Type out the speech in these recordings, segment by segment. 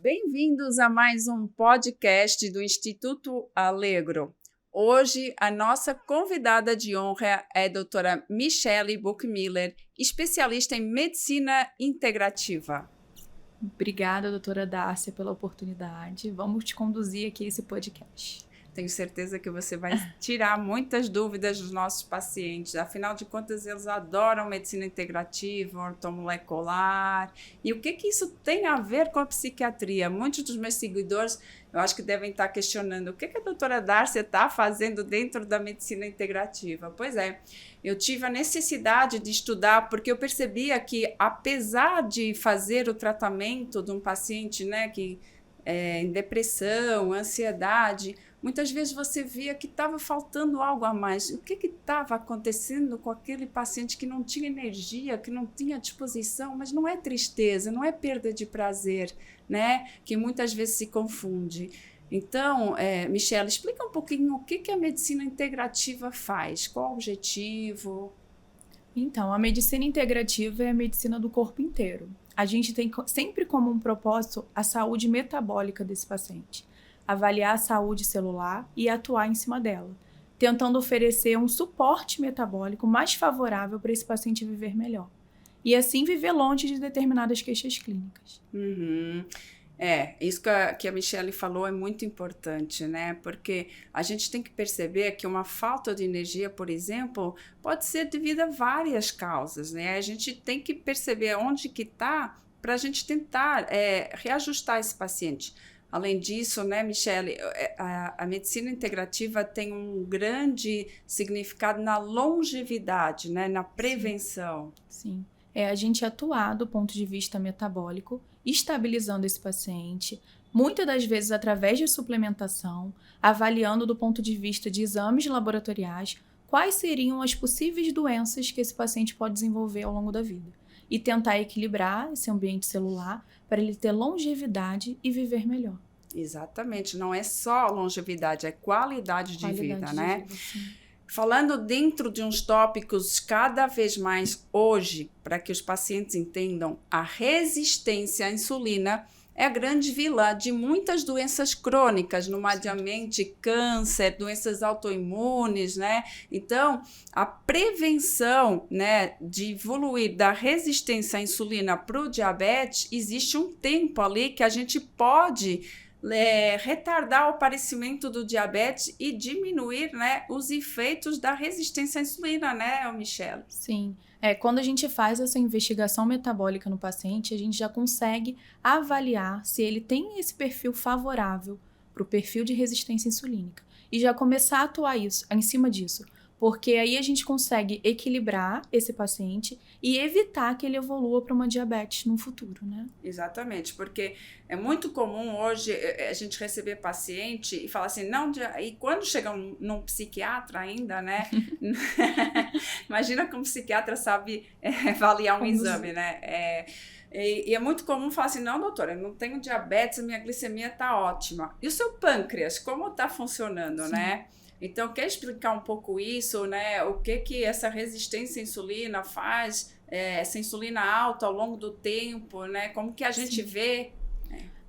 Bem-vindos a mais um podcast do Instituto Alegro. Hoje, a nossa convidada de honra é a doutora Michele Buchmiller, especialista em medicina integrativa. Obrigada, doutora Dárcia, pela oportunidade. Vamos te conduzir aqui a esse podcast. Tenho certeza que você vai tirar muitas dúvidas dos nossos pacientes. Afinal de contas, eles adoram medicina integrativa, ortomolecular. E o que isso tem a ver com a psiquiatria? Muitos dos meus seguidores, eu acho que devem estar questionando o que a doutora Dárcia está fazendo dentro da medicina integrativa. Pois é, eu tive a necessidade de estudar porque eu percebia que, apesar de fazer o tratamento de um paciente, né, que em depressão, ansiedade, muitas vezes você via que estava faltando algo a mais. O que estava acontecendo com aquele paciente que não tinha energia, que não tinha disposição? Mas não é tristeza, não é perda de prazer, né? Que muitas vezes se confunde. Então, Michele, explica um pouquinho o que a medicina integrativa faz, qual o objetivo? Então, a medicina integrativa é a medicina do corpo inteiro. A gente tem sempre como um propósito a saúde metabólica desse paciente, avaliar a saúde celular e atuar em cima dela, tentando oferecer um suporte metabólico mais favorável para esse paciente viver melhor. E assim viver longe de determinadas queixas clínicas. Uhum. Isso que a Michele falou é muito importante, né? Porque a gente tem que perceber que uma falta de energia, por exemplo, pode ser devido a várias causas, né? A gente tem que perceber onde que está para a gente tentar reajustar esse paciente. Além disso, né, Michele, a medicina integrativa tem um grande significado na longevidade, né? Na prevenção. Sim. A gente atuar do ponto de vista metabólico, estabilizando esse paciente, muitas das vezes através de suplementação, avaliando do ponto de vista de exames laboratoriais quais seriam as possíveis doenças que esse paciente pode desenvolver ao longo da vida. E tentar equilibrar esse ambiente celular para ele ter longevidade e viver melhor. Exatamente, não é só longevidade, é qualidade de vida, né? Sim. Falando dentro de uns tópicos cada vez mais hoje, para que os pacientes entendam, a resistência à insulina é a grande vilã de muitas doenças crônicas, nomeadamente câncer, doenças autoimunes, né? Então, a prevenção, né, de evoluir da resistência à insulina para o diabetes, existe um tempo ali que a gente pode retardar o aparecimento do diabetes e diminuir, né, os efeitos da resistência à insulina, né, Michele? Sim. Quando a gente faz essa investigação metabólica no paciente, a gente já consegue avaliar se ele tem esse perfil favorável para o perfil de resistência insulínica e já começar a atuar em cima disso. Porque aí a gente consegue equilibrar esse paciente e evitar que ele evolua para uma diabetes no futuro, né? Exatamente, porque é muito comum hoje a gente receber paciente e falar assim, não, e quando chega num psiquiatra ainda, né? Imagina que um psiquiatra sabe avaliar um exame, né? E é muito comum falar assim, não, doutora, eu não tenho diabetes, minha glicemia está ótima. E o seu pâncreas, como está funcionando, Sim. né? Então, quer explicar um pouco isso, né? O que essa resistência à insulina faz, essa insulina alta ao longo do tempo, né? Como que a gente vê?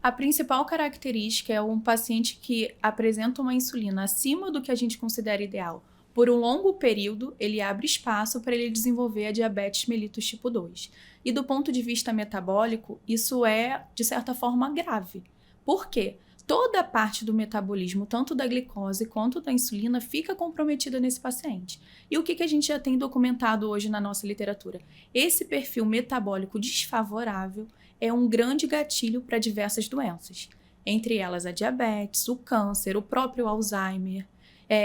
A principal característica é um paciente que apresenta uma insulina acima do que a gente considera ideal. Por um longo período, ele abre espaço para ele desenvolver a diabetes mellitus tipo 2. E do ponto de vista metabólico, isso é, de certa forma, grave. Por quê? Toda a parte do metabolismo, tanto da glicose quanto da insulina, fica comprometida nesse paciente. E o que a gente já tem documentado hoje na nossa literatura? Esse perfil metabólico desfavorável é um grande gatilho para diversas doenças, entre elas a diabetes, o câncer, o próprio Alzheimer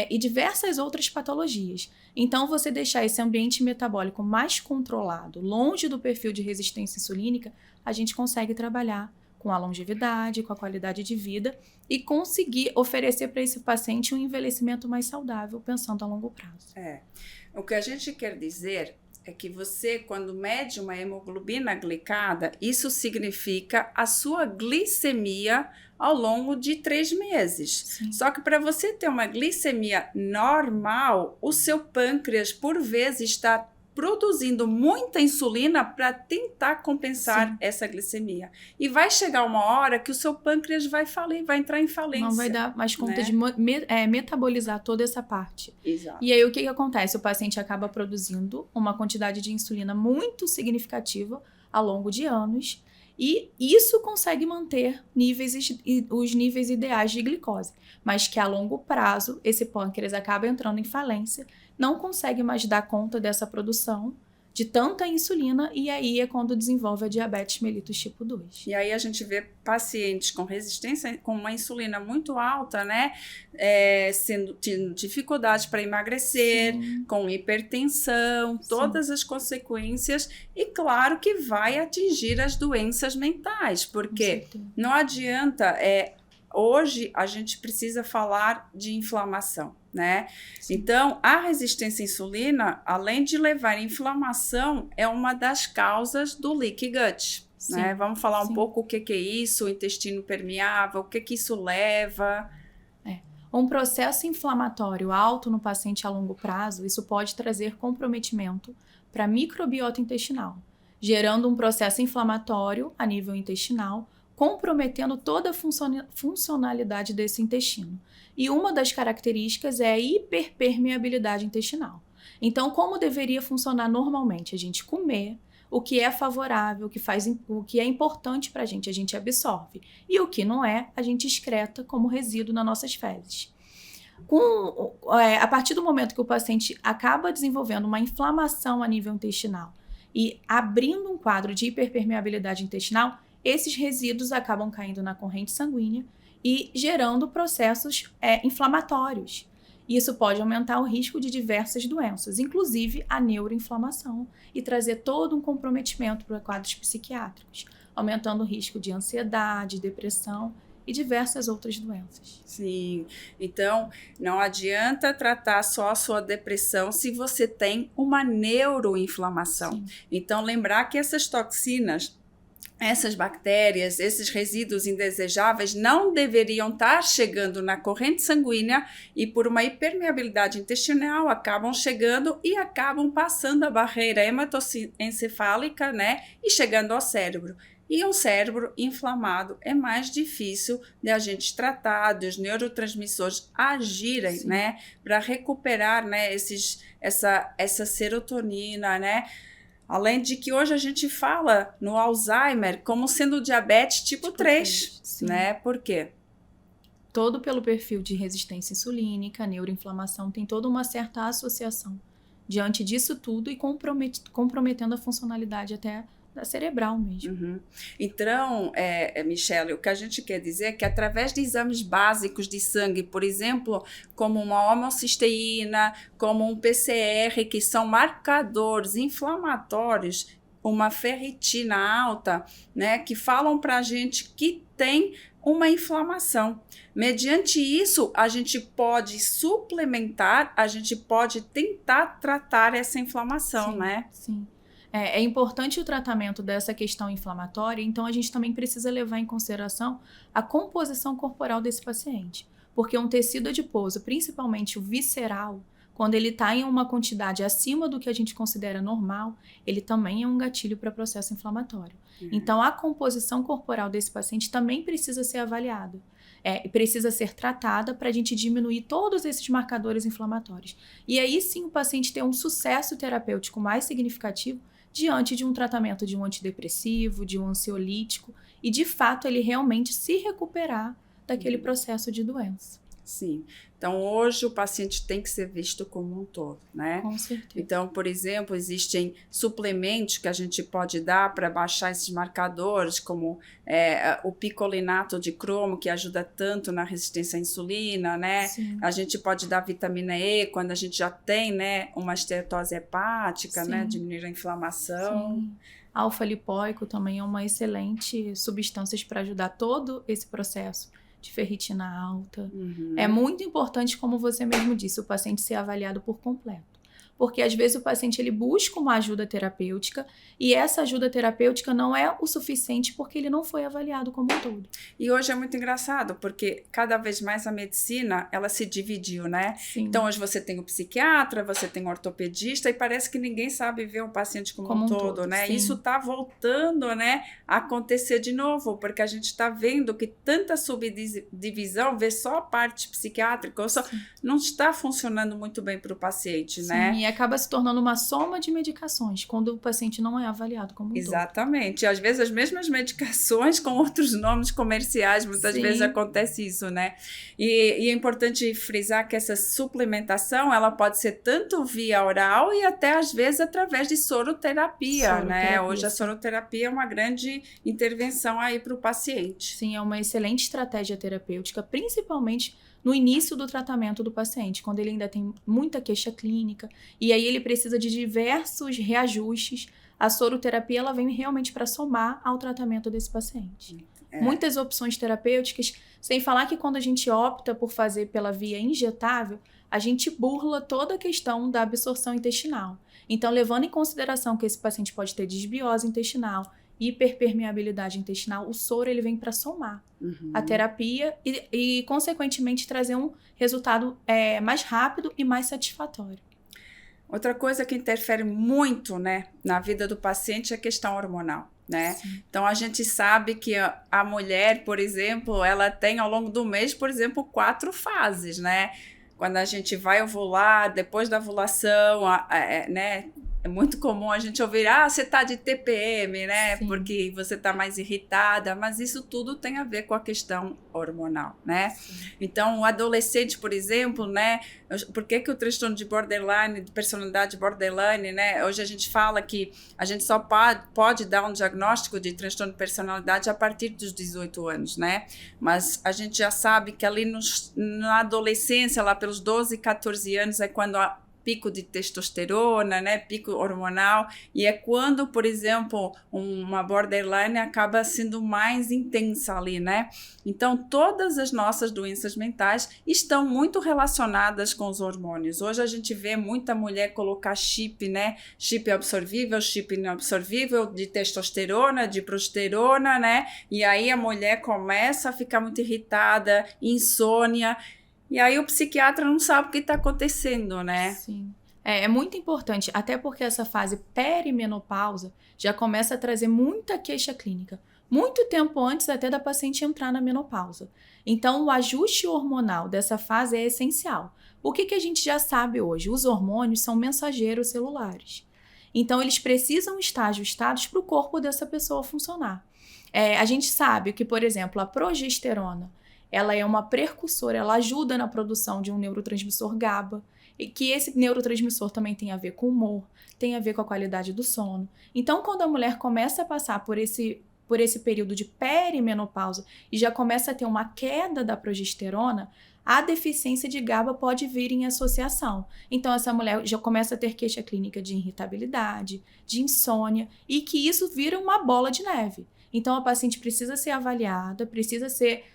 e diversas outras patologias. Então, você deixar esse ambiente metabólico mais controlado, longe do perfil de resistência insulínica, a gente consegue trabalhar com a longevidade, com a qualidade de vida e conseguir oferecer para esse paciente um envelhecimento mais saudável, pensando a longo prazo. O que a gente quer dizer é que você, quando mede uma hemoglobina glicada, isso significa a sua glicemia ao longo de 3 meses. Sim. Só que para você ter uma glicemia normal, o seu pâncreas, por vezes, está produzindo muita insulina para tentar compensar essa glicemia. E vai chegar uma hora que o seu pâncreas vai falir, vai entrar em falência. Não vai dar mais conta de metabolizar toda essa parte. Exato. E aí o que acontece? O paciente acaba produzindo uma quantidade de insulina muito significativa ao longo de anos e isso consegue manter os níveis ideais de glicose, mas que a longo prazo esse pâncreas acaba entrando em falência, não consegue mais dar conta dessa produção de tanta insulina e aí é quando desenvolve a diabetes mellitus tipo 2. E aí a gente vê pacientes com resistência, com uma insulina muito alta, né, tendo dificuldade para emagrecer, com hipertensão, todas as consequências e claro que vai atingir as doenças mentais, porque não adianta, hoje a gente precisa falar de inflamação, né? Então, a resistência à insulina, além de levar à inflamação, é uma das causas do leaky gut, né? Vamos falar um pouco o que é isso, o intestino permeável, o que isso leva. Um processo inflamatório alto no paciente a longo prazo, isso pode trazer comprometimento para a microbiota intestinal, gerando um processo inflamatório a nível intestinal, comprometendo toda a funcionalidade desse intestino. E uma das características é a hiperpermeabilidade intestinal. Então, como deveria funcionar normalmente? A gente comer o que é favorável, o que é importante para a gente absorve. E o que não é, a gente excreta como resíduo nas nossas fezes. A partir do momento que o paciente acaba desenvolvendo uma inflamação a nível intestinal e abrindo um quadro de hiperpermeabilidade intestinal, esses resíduos acabam caindo na corrente sanguínea e gerando processos inflamatórios. Isso pode aumentar o risco de diversas doenças, inclusive a neuroinflamação, e trazer todo um comprometimento para quadros psiquiátricos, aumentando o risco de ansiedade, depressão e diversas outras doenças. Sim, então não adianta tratar só a sua depressão se você tem uma neuroinflamação. Então lembrar que essas toxinas, essas bactérias, esses resíduos indesejáveis não deveriam estar chegando na corrente sanguínea e por uma hipermeabilidade intestinal acabam chegando e acabam passando a barreira hematoencefálica, né, e chegando ao cérebro. E um cérebro inflamado é mais difícil de a gente tratar, dos neurotransmissores agirem, né, para recuperar, né, essa serotonina, né. Além de que hoje a gente fala no Alzheimer como sendo diabetes tipo 3, né? Por quê? Todo pelo perfil de resistência insulínica, neuroinflamação, tem toda uma certa associação diante disso tudo e comprometendo a funcionalidade até da cerebral mesmo. Então, Michele, o que a gente quer dizer é que através de exames básicos de sangue, por exemplo, como uma homocisteína, como um PCR, que são marcadores inflamatórios, uma ferritina alta, né, que falam para a gente que tem uma inflamação. Mediante isso, a gente pode suplementar, a gente pode tentar tratar essa inflamação, né? Sim. É importante o tratamento dessa questão inflamatória, então a gente também precisa levar em consideração a composição corporal desse paciente. Porque um tecido adiposo, principalmente o visceral, quando ele está em uma quantidade acima do que a gente considera normal, ele também é um gatilho para processo inflamatório. Então a composição corporal desse paciente também precisa ser avaliada. Precisa ser tratada para a gente diminuir todos esses marcadores inflamatórios. E aí sim o paciente ter um sucesso terapêutico mais significativo diante de um tratamento de um antidepressivo, de um ansiolítico, e de fato ele realmente se recuperar daquele processo de doença. Sim. Então, hoje o paciente tem que ser visto como um todo, né? Com certeza. Então, por exemplo, existem suplementos que a gente pode dar para baixar esses marcadores, como o picolinato de cromo, que ajuda tanto na resistência à insulina, né? Sim. A gente pode dar vitamina E quando a gente já tem, né, uma esteatose hepática, né? Diminuir a inflamação. Sim. Alfa-lipóico também é uma excelente substância para ajudar todo esse processo de ferritina alta. É muito importante, como você mesmo disse, o paciente ser avaliado por completo. porque às vezes o paciente ele busca uma ajuda terapêutica e essa ajuda terapêutica não é o suficiente porque ele não foi avaliado como um todo. E hoje é muito engraçado, porque cada vez mais a medicina, ela se dividiu, né? Sim. Então hoje você tem o psiquiatra, você tem o ortopedista e parece que ninguém sabe ver o paciente como um todo, né? Sim. Isso está voltando, né, a acontecer de novo, porque a gente está vendo que tanta subdivisão, ver só a parte psiquiátrica, não está funcionando muito bem para o paciente, né? Sim, e acaba se tornando uma soma de medicações, quando o paciente não é avaliado como um todo. Exatamente. E às vezes as mesmas medicações com outros nomes comerciais, muitas Sim. vezes acontece isso, né? E é importante frisar que essa suplementação, ela pode ser tanto via oral e até às vezes através de soroterapia, né? Hoje a soroterapia é uma grande intervenção aí para o paciente. Sim, é uma excelente estratégia terapêutica, principalmente no início do tratamento do paciente, quando ele ainda tem muita queixa clínica, e aí ele precisa de diversos reajustes. A soroterapia, ela vem realmente para somar ao tratamento desse paciente. Muitas opções terapêuticas, sem falar que quando a gente opta por fazer pela via injetável, a gente burla toda a questão da absorção intestinal. Então, levando em consideração que esse paciente pode ter desbiose intestinal, hiperpermeabilidade intestinal, o soro ele vem para somar a terapia e, consequentemente, trazer um resultado mais rápido e mais satisfatório. Outra coisa que interfere muito, né, na vida do paciente é a questão hormonal, né? Sim. Então, a gente sabe que a mulher, por exemplo, ela tem ao longo do mês, por exemplo, 4 fases, né? Quando a gente vai ovular, depois da ovulação, né? É muito comum a gente ouvir, você tá de TPM, né? Sim. Porque você tá mais irritada, mas isso tudo tem a ver com a questão hormonal, né? Sim. Então, o adolescente, por exemplo, né? Por que o transtorno de borderline, de personalidade borderline, né? Hoje a gente fala que a gente só pode dar um diagnóstico de transtorno de personalidade a partir dos 18 anos, né? Mas a gente já sabe que ali na adolescência, lá pelos 12, 14 anos, é quando pico de testosterona, né, pico hormonal, e é quando, por exemplo, uma borderline acaba sendo mais intensa ali, né? Então, todas as nossas doenças mentais estão muito relacionadas com os hormônios. Hoje a gente vê muita mulher colocar chip, né, chip absorvível, chip inabsorvível, de testosterona, de progesterona, né, e aí a mulher começa a ficar muito irritada, insônia. E aí o psiquiatra não sabe o que está acontecendo, né? Sim. É muito importante, até porque essa fase perimenopausa já começa a trazer muita queixa clínica, muito tempo antes até da paciente entrar na menopausa. Então, o ajuste hormonal dessa fase é essencial. O que a gente já sabe hoje? Os hormônios são mensageiros celulares. Então, eles precisam estar ajustados para o corpo dessa pessoa funcionar. A gente sabe que, por exemplo, a progesterona, ela é uma precursora, ela ajuda na produção de um neurotransmissor GABA, e que esse neurotransmissor também tem a ver com o humor, tem a ver com a qualidade do sono. Então, quando a mulher começa a passar por esse período de perimenopausa e já começa a ter uma queda da progesterona, a deficiência de GABA pode vir em associação. Então, essa mulher já começa a ter queixa clínica de irritabilidade, de insônia, e que isso vira uma bola de neve. Então, a paciente precisa ser avaliada, precisa ser,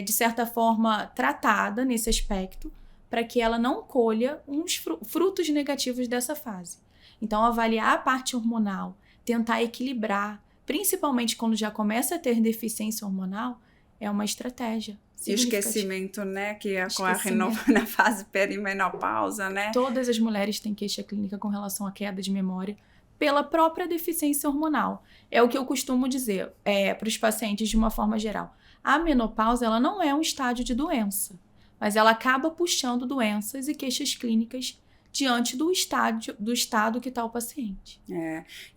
de certa forma, tratada nesse aspecto, para que ela não colha uns frutos negativos dessa fase. Então, avaliar a parte hormonal, tentar equilibrar, principalmente quando já começa a ter deficiência hormonal, é uma estratégia. E o esquecimento, né? Que é na fase perimenopausa, né? Todas as mulheres têm queixa clínica com relação à queda de memória pela própria deficiência hormonal. É o que eu costumo dizer para os pacientes de uma forma geral. A menopausa, ela não é um estágio de doença, mas ela acaba puxando doenças e queixas clínicas diante do estado que está o paciente.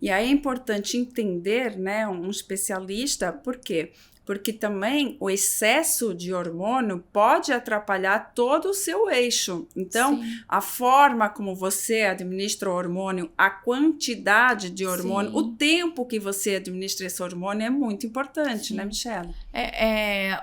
E aí é importante entender, né, um especialista, por quê? Porque também o excesso de hormônio pode atrapalhar todo o seu eixo. Então, sim, a forma como você administra o hormônio, a quantidade de hormônio, sim, o tempo que você administra esse hormônio é muito importante, sim, né, Michelle?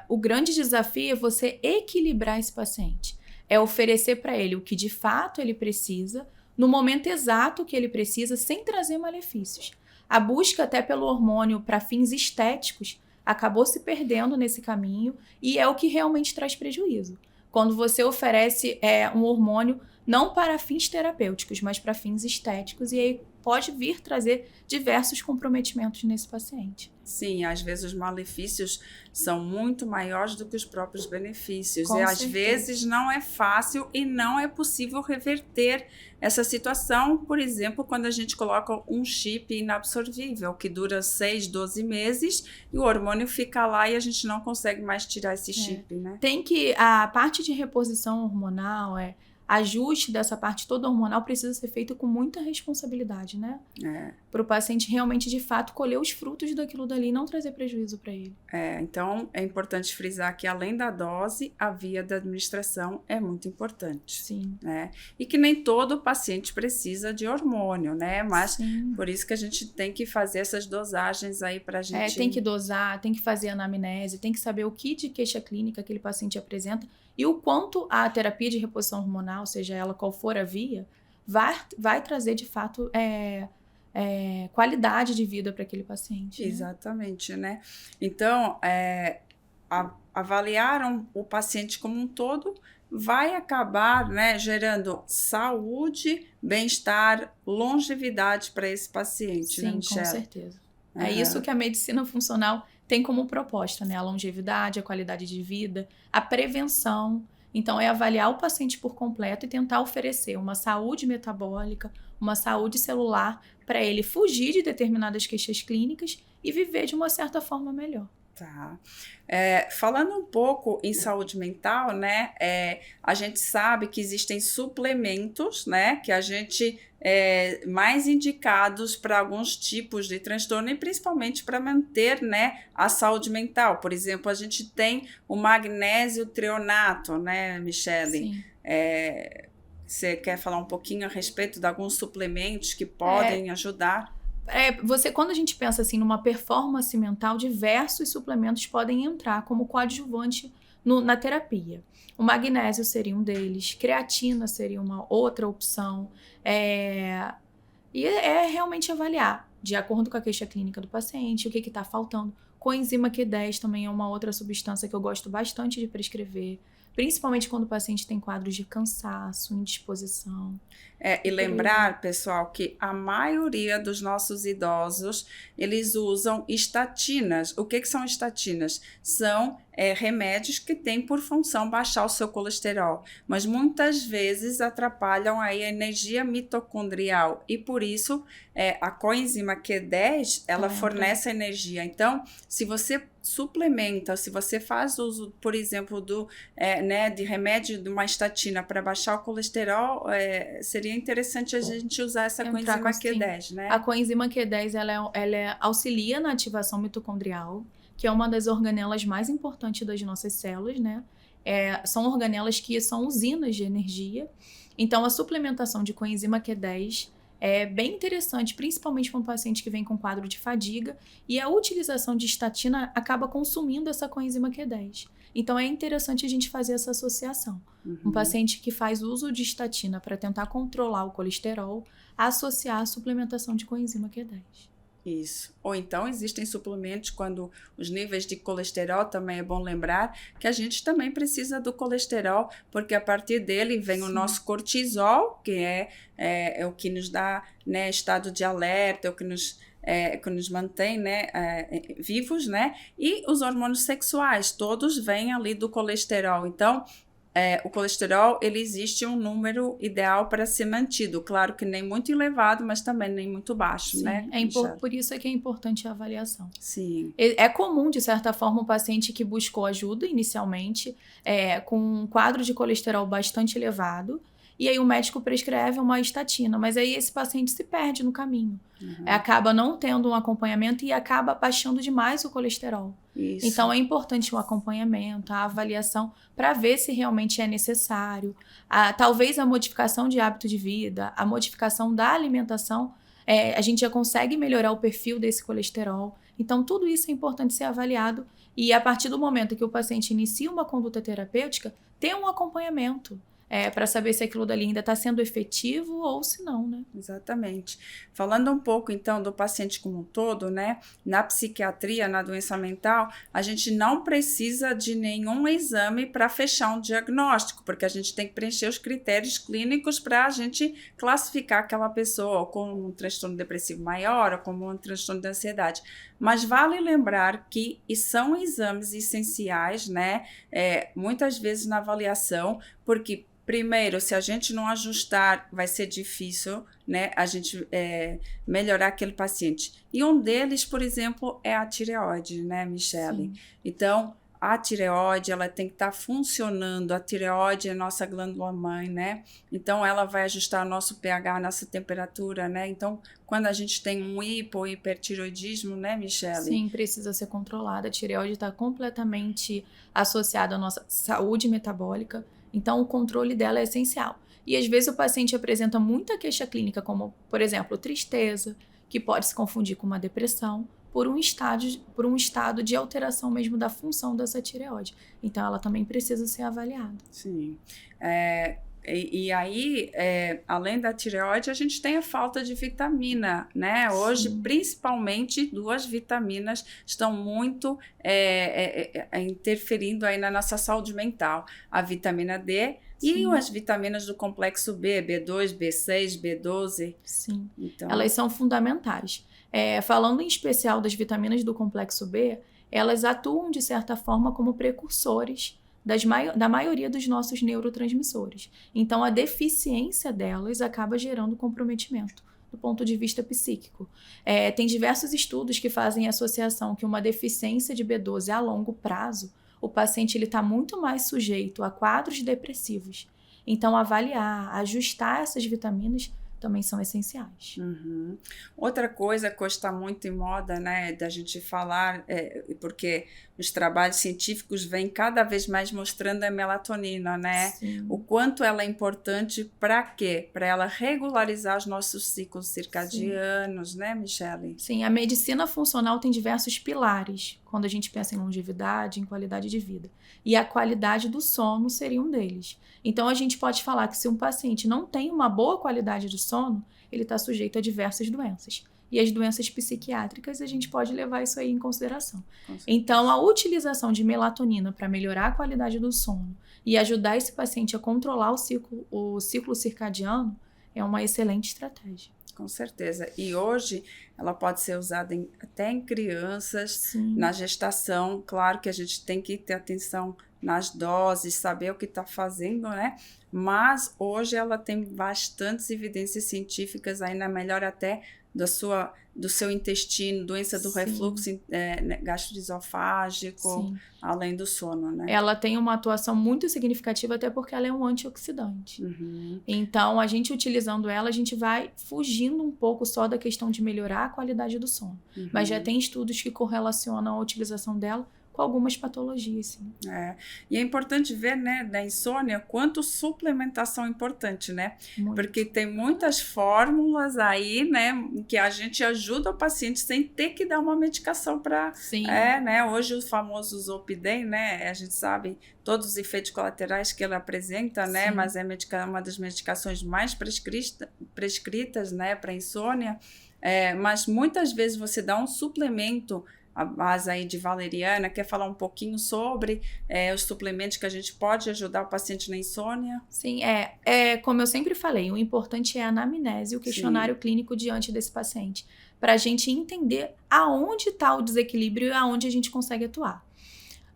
O grande desafio é você equilibrar esse paciente. É oferecer para ele o que de fato ele precisa, no momento exato que ele precisa, sem trazer malefícios. A busca até pelo hormônio para fins estéticos acabou se perdendo nesse caminho e é o que realmente traz prejuízo. Quando você oferece um hormônio não para fins terapêuticos, mas para fins estéticos, e aí pode vir trazer diversos comprometimentos nesse paciente. Sim, às vezes os malefícios são muito maiores do que os próprios benefícios. Com E às certeza. vezes não é fácil e não é possível reverter essa situação, por exemplo, quando a gente coloca um chip inabsorvível, que dura 6, 12 meses, e o hormônio fica lá e a gente não consegue mais tirar esse chip, né? A parte de reposição hormonal, ajuste dessa parte toda hormonal precisa ser feito com muita responsabilidade, né? Para o paciente realmente, de fato, colher os frutos daquilo dali e não trazer prejuízo para ele. Então, é importante frisar que, além da dose, a via da administração é muito importante. Sim. Né? E que nem todo paciente precisa de hormônio, né? Mas Sim. por isso que a gente tem que fazer essas dosagens aí pra gente... Tem que dosar, tem que fazer anamnese, tem que saber o que de queixa clínica aquele paciente apresenta e o quanto a terapia de reposição hormonal, seja ela qual for a via, vai trazer, de fato, qualidade de vida para aquele paciente. Né? Exatamente, né? Então, avaliar o paciente como um todo vai acabar, né, gerando saúde, bem-estar, longevidade para esse paciente. Sim, né, com Michele? certeza. É isso que a medicina funcional tem como proposta, né? A longevidade, a qualidade de vida, a prevenção. Então, é avaliar o paciente por completo e tentar oferecer uma saúde metabólica, uma saúde celular, para ele fugir de determinadas queixas clínicas e viver de uma certa forma melhor. Tá. Falando um pouco em saúde mental, né, a gente sabe que existem suplementos, né, que a gente mais indicados para alguns tipos de transtorno e principalmente para manter, né, a saúde mental. Por exemplo, a gente tem o magnésio treonato, né, Michele? Sim. Você quer falar um pouquinho a respeito de alguns suplementos que podem ajudar? Quando a gente pensa assim numa performance mental, diversos suplementos podem entrar como coadjuvante na terapia. O magnésio seria um deles, creatina seria uma outra opção. E realmente avaliar, de acordo com a queixa clínica do paciente, o que está faltando. Coenzima Q10 também é uma outra substância que eu gosto bastante de prescrever, principalmente quando o paciente tem quadros de cansaço, indisposição. E lembrar, pessoal, que a maioria dos nossos idosos, eles usam estatinas. O que são estatinas? São remédios que têm por função baixar o seu colesterol, mas muitas vezes atrapalham aí a energia mitocondrial e por isso a coenzima Q10, ela fornece energia. Então, se você suplementa, se você faz uso, por exemplo, de remédio de uma estatina para baixar o colesterol, seria interessante a gente usar essa coenzima Q10, né? A coenzima Q10, ela auxilia na ativação mitocondrial, que é uma das organelas mais importantes das nossas células, né? São organelas que são usinas de energia. Então, a suplementação de coenzima Q10 é bem interessante, principalmente para um paciente que vem com quadro de fadiga, e a utilização de estatina acaba consumindo essa coenzima Q10. Então, é interessante a gente fazer essa associação. Um paciente que faz uso de estatina para tentar controlar o colesterol, associar a suplementação de coenzima Q10. Isso. Ou então existem suplementos quando os níveis de colesterol, também é bom lembrar que a gente também precisa do colesterol, porque a partir dele vem o nosso cortisol, que é o que nos dá, né, estado de alerta, é o que nos mantém, né, vivos, né? E os hormônios sexuais, todos vêm ali do colesterol. Então, o colesterol, ele existe um número ideal para ser mantido. Claro que nem muito elevado, mas também nem muito baixo, né? Por isso é que é importante a avaliação. Sim. É comum, de certa forma, um paciente que buscou ajuda inicialmente, com um quadro de colesterol bastante elevado, e aí o médico prescreve uma estatina, mas aí esse paciente se perde no caminho. Acaba não tendo um acompanhamento e acaba baixando demais o colesterol. Isso. Então, é importante o acompanhamento, a avaliação, para ver se realmente é necessário. Talvez a modificação de hábito de vida, a modificação da alimentação, a gente já consegue melhorar o perfil desse colesterol. Então, tudo isso é importante ser avaliado. E a partir do momento que o paciente inicia uma conduta terapêutica, ter um acompanhamento. para saber se aquilo dali ainda está sendo efetivo ou se não, né? Exatamente. Falando um pouco, então, do paciente como um todo, né? Na psiquiatria, na doença mental, a gente não precisa de nenhum exame para fechar um diagnóstico, porque a gente tem que preencher os critérios clínicos para a gente classificar aquela pessoa como um transtorno depressivo maior ou como um transtorno de ansiedade. Mas vale lembrar que são exames essenciais, né? Muitas vezes na avaliação, porque primeiro, se a gente não ajustar, vai ser difícil, né, a gente melhorar aquele paciente. E um deles, por exemplo, é a tireoide, né, Michele? Sim. Então, a tireoide, ela tem que estar funcionando. A tireoide é a nossa glândula mãe, né? Então, ela vai ajustar o nosso pH, a nossa temperatura, né? Então, quando a gente tem um hipotireoidismo, né, Michele? Sim, precisa ser controlada. A tireoide está completamente associada à nossa saúde metabólica. Então, o controle dela é essencial. E às vezes o paciente apresenta muita queixa clínica, como, por exemplo, tristeza, que pode se confundir com uma depressão, por um estado de alteração mesmo da função dessa tireoide. Então, ela também precisa ser avaliada. Sim. E aí, além da tireoide, a gente tem a falta de vitamina, né? Hoje, Sim. Principalmente, 2 vitaminas estão muito interferindo aí na nossa saúde mental. A vitamina D e as vitaminas do complexo B, B2, B6, B12. Sim, Então, elas são fundamentais. Falando em especial das vitaminas do complexo B, elas atuam, de certa forma, como precursores da maioria dos nossos neurotransmissores. Então, a deficiência delas acaba gerando comprometimento do ponto de vista psíquico. Tem diversos estudos que fazem associação que uma deficiência de B12 a longo prazo, o paciente está muito mais sujeito a quadros depressivos. Então, avaliar, ajustar essas vitaminas também são essenciais. Uhum. Outra coisa que hoje está muito em moda, né, da gente falar, porque os trabalhos científicos vêm cada vez mais mostrando a melatonina, né? Sim. O quanto ela é importante para quê? Para ela regularizar os nossos ciclos circadianos, né, Michele? Sim, a medicina funcional tem diversos pilares quando a gente pensa em longevidade, em qualidade de vida. E a qualidade do sono seria um deles. Então, a gente pode falar que se um paciente não tem uma boa qualidade do sono, ele está sujeito a diversas doenças. E as doenças psiquiátricas, a gente pode levar isso aí em consideração. Então, a utilização de melatonina para melhorar a qualidade do sono e ajudar esse paciente a controlar o ciclo circadiano é uma excelente estratégia. Com certeza. E hoje ela pode ser usada até em crianças, Sim. Na gestação. Claro que a gente tem que ter atenção nas doses, saber o que está fazendo, né? Mas hoje ela tem bastantes evidências científicas aí na melhora até do seu intestino, doença do refluxo gastroesofágico, além do sono, né? Ela tem uma atuação muito significativa, até porque ela é um antioxidante. Uhum. Então, a gente utilizando ela, a gente vai fugindo um pouco só da questão de melhorar a qualidade do sono. Uhum. Mas já tem estudos que correlacionam a utilização dela com algumas patologias, sim. E é importante ver, né, da insônia, quanto suplementação é importante, né? Muito. Porque tem muitas fórmulas aí, né, que a gente ajuda o paciente sem ter que dar uma medicação para... Sim. Né? Hoje o famoso Zolpidem, né, a gente sabe todos os efeitos colaterais que ele apresenta, né, mas é uma das medicações mais prescritas, né, para insônia. Mas muitas vezes você dá um suplemento a base aí de valeriana. Quer falar um pouquinho sobre os suplementos que a gente pode ajudar o paciente na insônia? Sim, como eu sempre falei, o importante é a anamnese, o questionário clínico diante desse paciente, para a gente entender aonde está o desequilíbrio e aonde a gente consegue atuar.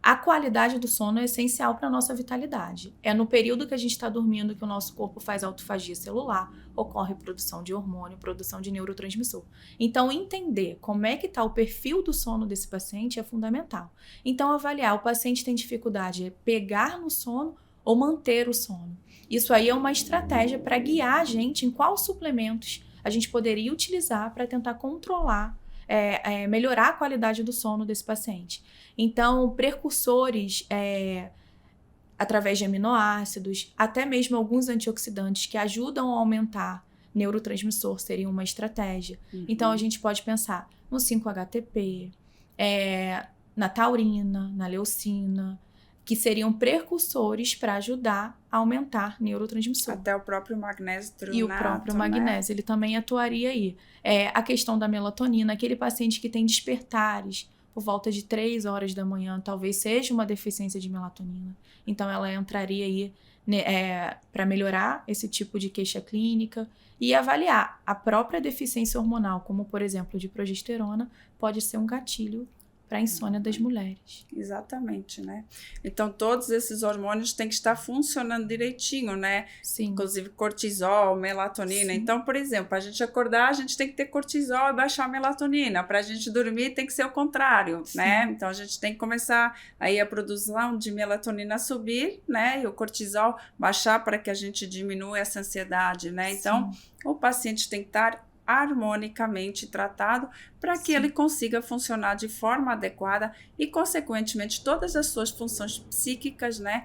A qualidade do sono é essencial para a nossa vitalidade. É no período que a gente está dormindo que o nosso corpo faz autofagia celular, ocorre produção de hormônio, produção de neurotransmissor. Então, entender como é que está o perfil do sono desse paciente é fundamental. Então, avaliar, o paciente tem dificuldade em pegar no sono ou manter o sono. Isso aí é uma estratégia para guiar a gente em quais suplementos a gente poderia utilizar para tentar controlar, melhorar a qualidade do sono desse paciente. Então, precursores através de aminoácidos, até mesmo alguns antioxidantes que ajudam a aumentar neurotransmissor seria uma estratégia. Uhum. Então, a gente pode pensar no 5-HTP, na taurina, na leucina, que seriam precursores para ajudar a aumentar neurotransmissor. Até o próprio magnésio trionato, e o próprio magnésio, ele também atuaria aí. A questão da melatonina, aquele paciente que tem despertares por volta de 3 horas da manhã, talvez seja uma deficiência de melatonina. Então, ela entraria aí, né, para melhorar esse tipo de queixa clínica e avaliar a própria deficiência hormonal, como, por exemplo, de progesterona, pode ser um gatilho para a insônia das mulheres. Exatamente, né? Então, todos esses hormônios têm que estar funcionando direitinho, né? Sim. Inclusive cortisol, melatonina. Sim. Então, por exemplo, para a gente acordar, a gente tem que ter cortisol e baixar a melatonina. Para a gente dormir, tem que ser o contrário, Sim. né? Então, a gente tem que começar aí a produção de melatonina subir, né? E o cortisol baixar para que a gente diminua essa ansiedade, né? Então, Sim. o paciente tem que estar harmonicamente tratado para que ele consiga funcionar de forma adequada e, consequentemente, todas as suas funções psíquicas, né,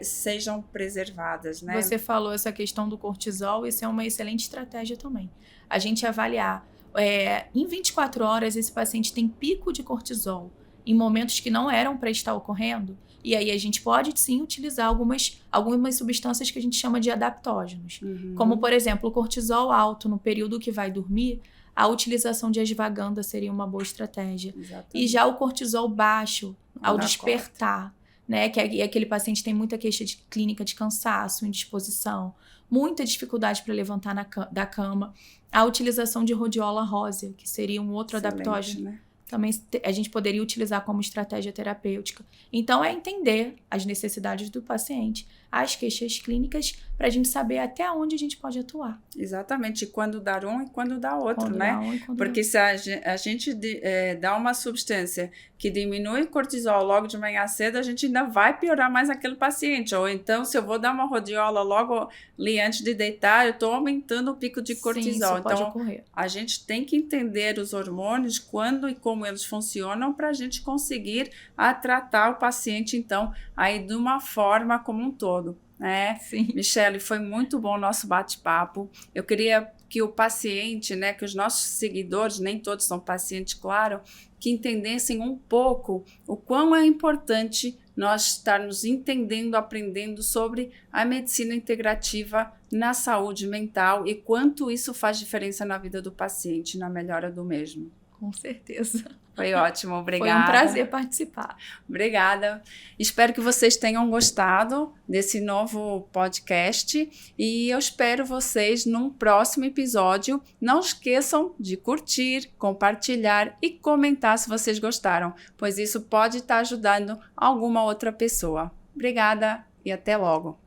sejam preservadas, né? Você falou essa questão do cortisol, isso é uma excelente estratégia também. A gente avaliar, em 24 horas esse paciente tem pico de cortisol em momentos que não eram para estar ocorrendo, e aí a gente pode sim utilizar algumas substâncias que a gente chama de adaptógenos. Como, por exemplo, o cortisol alto no período que vai dormir, a utilização de ashwagandha seria uma boa estratégia. Exatamente. E já o cortisol baixo, ao despertar, né, que aquele paciente tem muita queixa clínica de cansaço, indisposição, muita dificuldade para levantar da cama, a utilização de rhodiola rósea, que seria um outro adaptógeno, né? Também a gente poderia utilizar como estratégia terapêutica. Então, é entender as necessidades do paciente, as queixas clínicas, para a gente saber até onde a gente pode atuar. Exatamente, e quando dar um e quando dar outro, Quando né? dá um e quando Porque se a gente dá uma substância que diminui o cortisol logo de manhã cedo, a gente ainda vai piorar mais aquele paciente. Ou então, se eu vou dar uma rodiola logo ali antes de deitar, eu estou aumentando o pico de cortisol. Sim, isso pode então, ocorrer. A gente tem que entender os hormônios, quando e como eles funcionam, para a gente conseguir tratar o paciente, então, aí de uma forma como um todo. Sim. Michele, foi muito bom o nosso bate-papo. Eu queria que o paciente, né, que os nossos seguidores, nem todos são pacientes, claro, que entendessem um pouco o quão é importante nós estarmos entendendo, aprendendo sobre a medicina integrativa na saúde mental e quanto isso faz diferença na vida do paciente, na melhora do mesmo. Com certeza. Foi ótimo, obrigada. Foi um prazer participar. Obrigada. Espero que vocês tenham gostado desse novo podcast e eu espero vocês num próximo episódio. Não esqueçam de curtir, compartilhar e comentar se vocês gostaram, pois isso pode estar ajudando alguma outra pessoa. Obrigada e até logo.